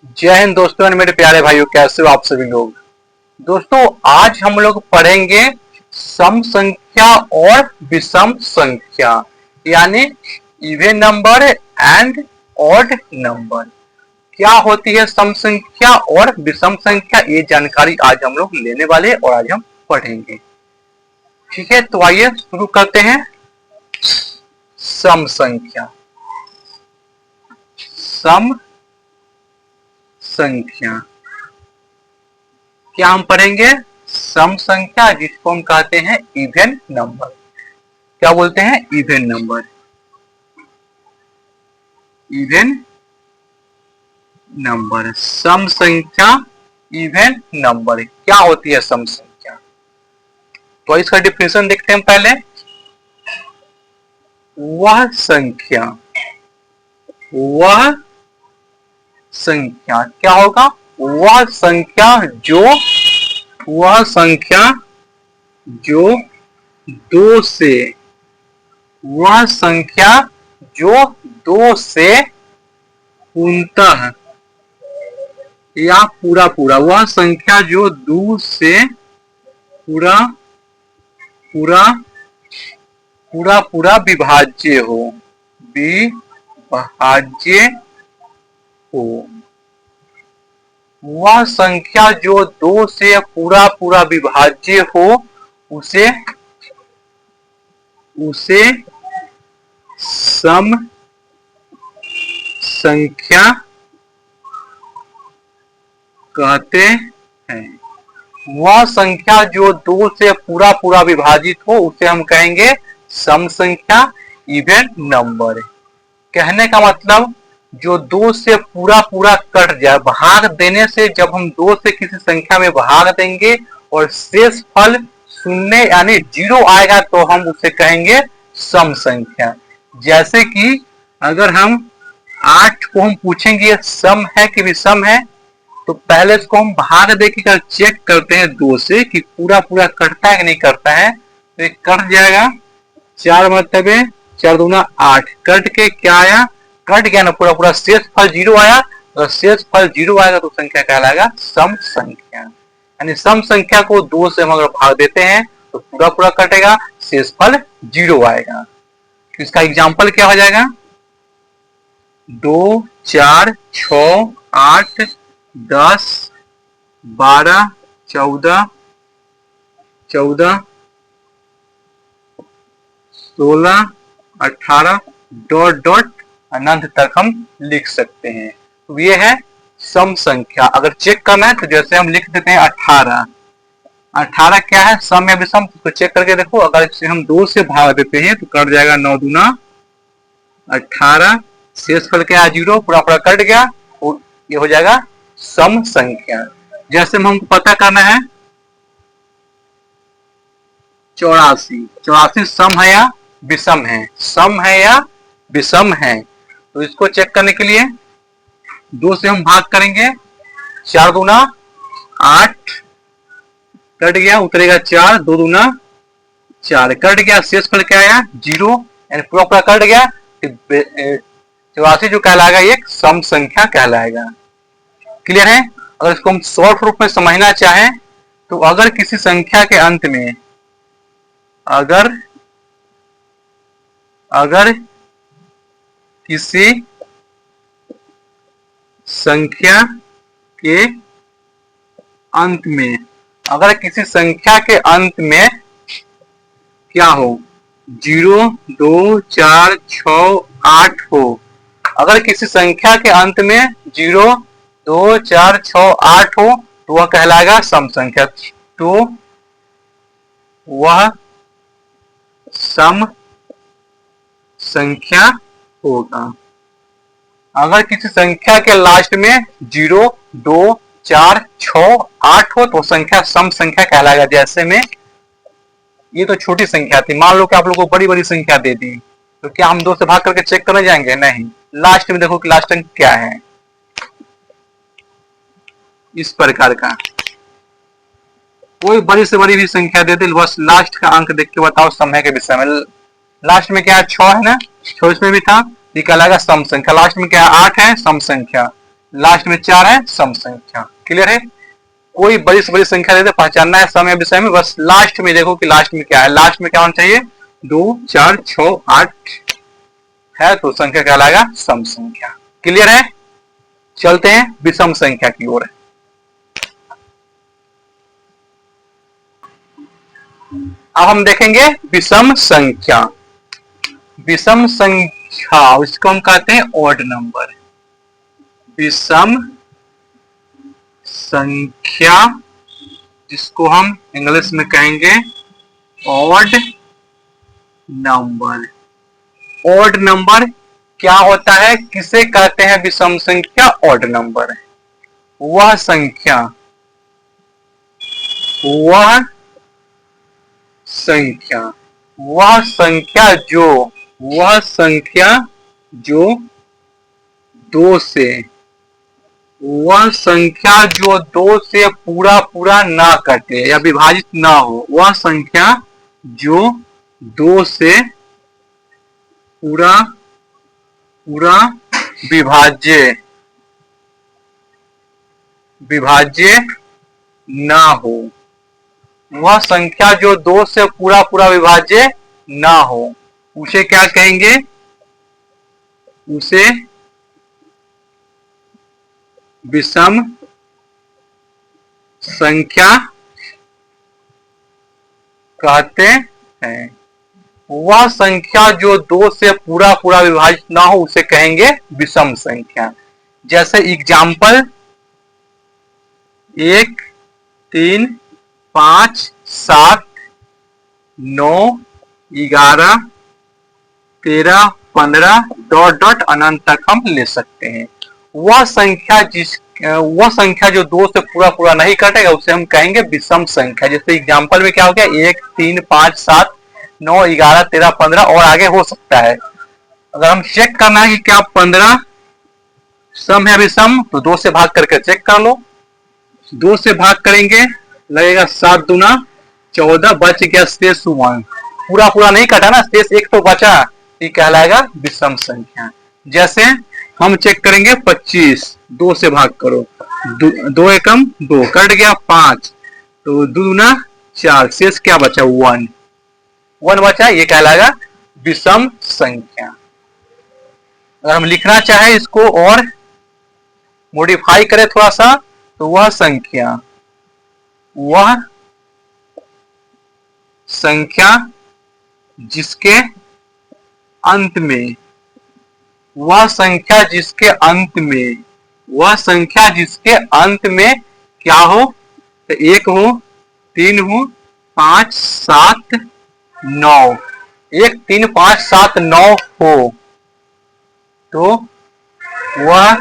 जय हिंद दोस्तों और मेरे प्यारे भाइयों, कैसे हो आप सभी लोग। दोस्तों आज हम लोग पढ़ेंगे सम संख्या और विषम संख्या, यानी even number and odd number. क्या होती है सम संख्या और विषम संख्या, ये जानकारी आज हम लोग लेने वाले हैं और आज हम पढ़ेंगे। ठीक है, तो आइए शुरू करते हैं। सम संख्या, सम संख्या क्या हम पढ़ेंगे? सम संख्या, जिसको हम कहते हैं इवन नंबर। क्या बोलते हैं? Even number. इवन नंबर, सम संख्या, इवन नंबर। क्या होती है सम संख्या? तो इसका डिफिनेशन देखते हैं पहले। वह संख्या, वह संख्या क्या होगा? वह संख्या जो दो से, वह संख्या जो दो से पूर्णतः या पूरा पूरा, वह संख्या जो दो से पूरा पूरा पूरा पूरा विभाज्य हो, विभाज्य हो। वह संख्या जो दो से पूरा पूरा विभाज्य हो, उसे सम संख्या कहते हैं। वह संख्या जो दो से पूरा पूरा विभाजित हो, उसे हम कहेंगे सम संख्या, इवन नंबर। कहने का मतलब जो दो से पूरा पूरा कट जाए, भाग देने से जब हम दो से किसी संख्या में भाग देंगे और शेष फल शून्य यानी जीरो आएगा, तो हम उसे कहेंगे सम संख्या। जैसे कि अगर हम 8 को हम पूछेंगे सम है कि विषम है, तो पहले इसको हम भाग देकर चेक करते हैं दो से कि पूरा पूरा कटता है कि नहीं करता है। तो कट जाएगा, 4 मतलब 4 दूना 8, कट के क्या आया? कट गया ना पूरा पूरा, शेष फल जीरो आया। अगर शेष फल जीरो आएगा तो संख्या कहलाएगा सम संख्या। यानी सम संख्या को दो से हम अगर भाग देते हैं तो पूरा पूरा कटेगा, शेष फल जीरो आएगा। इसका एग्जाम्पल क्या हो जाएगा? 2, 4, 6, 8, 10, 12, 14, 16, 18 डॉट डॉट अनंत तक हम लिख सकते हैं। तो ये है सम संख्या। अगर चेक करना है तो जैसे हम लिख देते हैं 18। 18 क्या है? सम या विषम? तो चेक करके देखो। अगर इसे हम 2 से भाग देते हैं तो कट जाएगा 9 दूना 18, शेष फल क्या है? जीरो, पूरा पूरा कट गया, और ये हो जाएगा सम संख्या। जैसे हमको पता करना है 84। 84 सम है या विषम है? सम है या विषम है? तो इसको चेक करने के लिए 2 से हम भाग करेंगे, 4 दूना 8, कट गया, उतरेगा 4, 2 दूना 4, कट गया, शेष फल क्या आया? जीरो, यानी पूरा पूरा कट गया। 84 जो कहलाएगा एक सम संख्या कहलाएगा। क्लियर है? अगर इसको हम शॉर्ट रूप में समझना चाहें तो अगर किसी संख्या के अंत में, अगर किसी संख्या के अंत में, अगर किसी संख्या के अंत में क्या हो? 0, 2, 4, 6, 8 हो। अगर किसी संख्या के अंत में 0, 2, 4, 6, 8 हो तो वह कहलाएगा सम संख्या। तो वह सम संख्या होगा। अगर किसी संख्या के लास्ट में 0, 2, 4, 6, 8 हो तो संख्या सम संख्या कहलाएगा। जैसे में ये तो छोटी संख्या थी, मान लो कि आप लोगों को बड़ी बड़ी संख्या दे दी, तो क्या हम 2 से भाग करके चेक करने जाएंगे? नहीं। लास्ट में देखो कि लास्ट अंक क्या है, इस प्रकार का कोई बड़ी से बड़ी भी संख्या दे दे, बस लास्ट का अंक देख के बताओ समय के विषय में। लास्ट में क्या है? 6 है ना, 6 इसमें भी था, ये कहलाएगा सम संख्या। लास्ट में क्या है? 8 है, सम संख्या। लास्ट में 4 है सम संख्या। क्लियर है? कोई बड़ी से बड़ी संख्या देते पहचानना है सम या विषय में, बस लास्ट में देखो कि लास्ट में क्या है। लास्ट में क्या होना चाहिए? 2 4 6 8 है तो संख्या कहलाएगा सम संख्या। क्लियर है? चलते हैं विषम संख्या की ओर। अब हम देखेंगे विषम संख्या। विषम संख्या इसको हम कहते हैं ऑड नंबर। विषम संख्या जिसको हम इंग्लिश में कहेंगे ऑड नंबर। ऑड नंबर क्या होता है? किसे कहते हैं विषम संख्या? Odd number. वह संख्या जो 2 से पूरा पूरा ना कटे या विभाजित ना हो। वह संख्या जो 2 से पूरा पूरा विभाज्य ना हो। वह संख्या जो 2 से पूरा पूरा विभाज्य ना हो उसे क्या कहेंगे? उसे विषम संख्या कहते हैं। वह संख्या जो 2 से पूरा पूरा विभाजित ना हो उसे कहेंगे विषम संख्या। जैसे एग्जाम्पल 1 3 5 7 9 11 13 15 डॉट डॉट अनंत तक हम ले सकते हैं। वह संख्या जो 2 से पूरा पूरा नहीं कटेगा उसे हम कहेंगे विषम संख्या। जैसे एग्जाम्पल में क्या हो गया? 1 3 5 7 9 11 13 15 और आगे हो सकता है। अगर हम चेक करना है कि क्या 15 सम है विषम तो 2 से भाग करके चेक कर लो। 2 से भाग करेंगे लगेगा 7 दूना 14 बच गया शेष 1। पूरा पूरा नहीं कटा ना, शेष 1 तो बचा, ये कहलाएगा विषम संख्या। जैसे हम चेक करेंगे 25 2 से भाग करो, 2 एकम 2 कट गया 5 तो 2 दूना 4 शेष क्या बचा? 1 बचा, ये कहलाएगा विषम संख्या। अगर हम लिखना चाहे इसको और मॉडिफाई करें थोड़ा सा तो वह संख्या जिसके अंत में क्या हो? तो 1 हो 3 हो 5 7 9 1 3 5 7 9 हो तो वह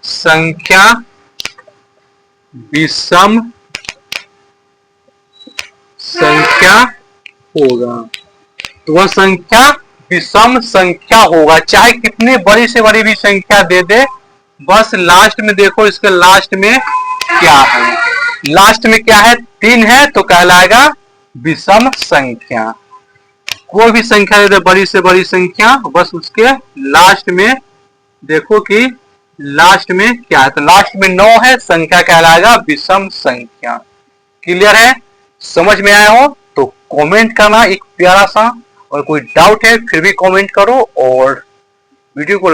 संख्या विषम संख्या होगा। तो वह संख्या विषम संख्या होगा, चाहे कितनी बड़ी से बड़ी भी संख्या दे दे। बस लास्ट में देखो इसके लास्ट में क्या है। लास्ट में क्या है? 3 है तो कहलाएगा विषम संख्या। कोई भी संख्या दे दे बड़ी से बड़ी संख्या, बस उसके लास्ट में देखो कि लास्ट में क्या है। तो लास्ट में 9 है, संख्या कहलाएगा विषम संख्या। क्लियर है? समझ में आया हो तो कमेंट करना एक प्यारा सा, और कोई डाउट है फिर भी कमेंट करो और वीडियो को